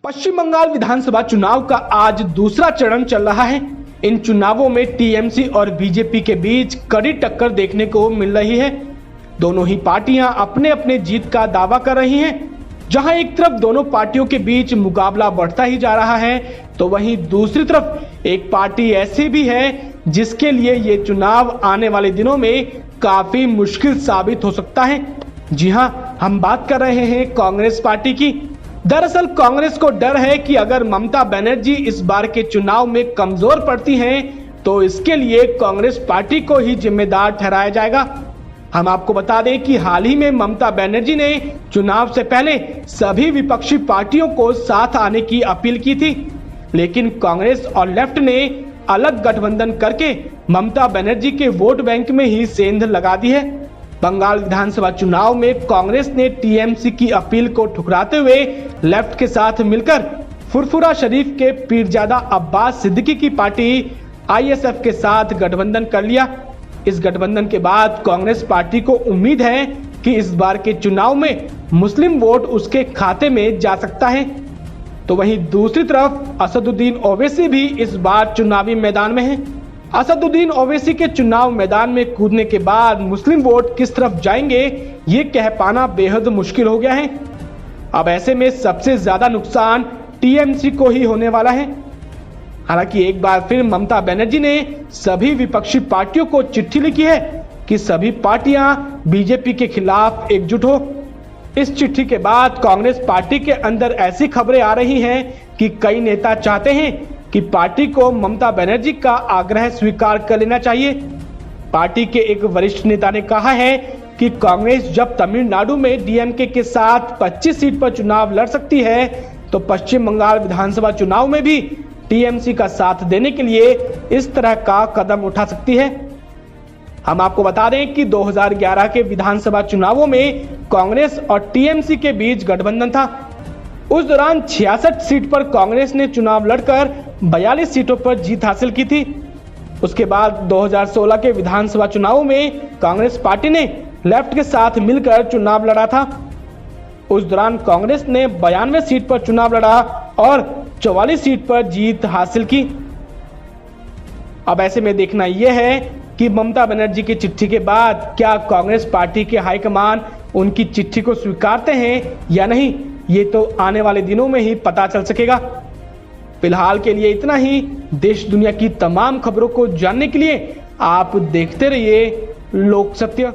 पश्चिम बंगाल विधानसभा चुनाव का आज दूसरा चरण चल रहा है। इन चुनावों में टीएमसी और बीजेपी के बीच कड़ी टक्कर देखने को मिल रही है। दोनों ही पार्टियां अपने अपने जीत का दावा कर रही हैं। जहां एक तरफ दोनों पार्टियों के बीच मुकाबला बढ़ता ही जा रहा है, तो वहीं दूसरी तरफ एक पार्टी ऐसी भी है जिसके लिए ये चुनाव आने वाले दिनों में काफी मुश्किल साबित हो सकता है। जी हां, हम बात कर रहे हैं कांग्रेस पार्टी की। दरअसल कांग्रेस को डर है कि अगर ममता बनर्जी इस बार के चुनाव में कमजोर पड़ती हैं, तो इसके लिए कांग्रेस पार्टी को ही जिम्मेदार ठहराया जाएगा। हम आपको बता दें कि हाल ही में ममता बनर्जी ने चुनाव से पहले सभी विपक्षी पार्टियों को साथ आने की अपील की थी, लेकिन कांग्रेस और लेफ्ट ने अलग गठबंधन करके ममता बनर्जी के वोट बैंक में ही सेंध लगा दी है। बंगाल विधानसभा चुनाव में कांग्रेस ने टीएमसी की अपील को ठुकराते हुए लेफ्ट के साथ मिलकर फुरफुरा शरीफ के पीरजादा अब्बास सिद्दीकी की पार्टी आईएसएफ के साथ गठबंधन कर लिया। इस गठबंधन के बाद कांग्रेस पार्टी को उम्मीद है कि इस बार के चुनाव में मुस्लिम वोट उसके खाते में जा सकता है। तो वहीं दूसरी तरफ असदुद्दीन ओवैसी भी इस बार चुनावी मैदान में है। असदुद्दीन ओवैसी के चुनाव मैदान में कूदने के बाद मुस्लिम वोट किस तरफ जाएंगे, ये कह पाना बेहद मुश्किल हो गया है। अब ऐसे में सबसे ज्यादा नुकसान टीएमसी को ही होने वाला है। हालांकि एक बार फिर ममता बनर्जी ने सभी विपक्षी पार्टियों को चिट्ठी लिखी है कि सभी पार्टियां बीजेपी के खिलाफ एकजुट हो। इस चिट्ठी के बाद कांग्रेस पार्टी के अंदर ऐसी खबरें आ रही हैं कि कई नेता चाहते हैं कि पार्टी को ममता बनर्जी का आग्रह स्वीकार कर लेना चाहिए। पार्टी के एक वरिष्ठ नेता ने कहा है कि कांग्रेस जब तमिलनाडु में डीएमके के साथ 25 सीट पर चुनाव लड़ सकती है, तो पश्चिम बंगाल विधानसभा चुनाव में भी टीएमसी का साथ देने के लिए इस तरह का कदम उठा सकती है। हम आपको बता दें कि 2011 के विधानसभा चुनावों में कांग्रेस और टीएमसी के बीच गठबंधन था। उस दौरान 66 सीट पर कांग्रेस ने चुनाव लड़कर 42 सीटों पर जीत हासिल की थी। उसके बाद 2016 के विधानसभा चुनावों में कांग्रेस पार्टी ने लेफ्ट के साथ मिलकर चुनाव लड़ा था। उस दौरान कांग्रेस ने 92 सीट पर चुनाव लड़ा और 44 सीट पर जीत हासिल की। अब ऐसे में देखना यह है कि ममता बनर्जी की चिट्ठी के बाद क्या कांग्रेस पार्टी के हाईकमान उनकी चिट्ठी को स्वीकारते हैं या नहीं, ये तो आने वाले दिनों में ही पता चल सकेगा। फिलहाल के लिए इतना ही। देश दुनिया की तमाम खबरों को जानने के लिए आप देखते रहिए लोक सत्य।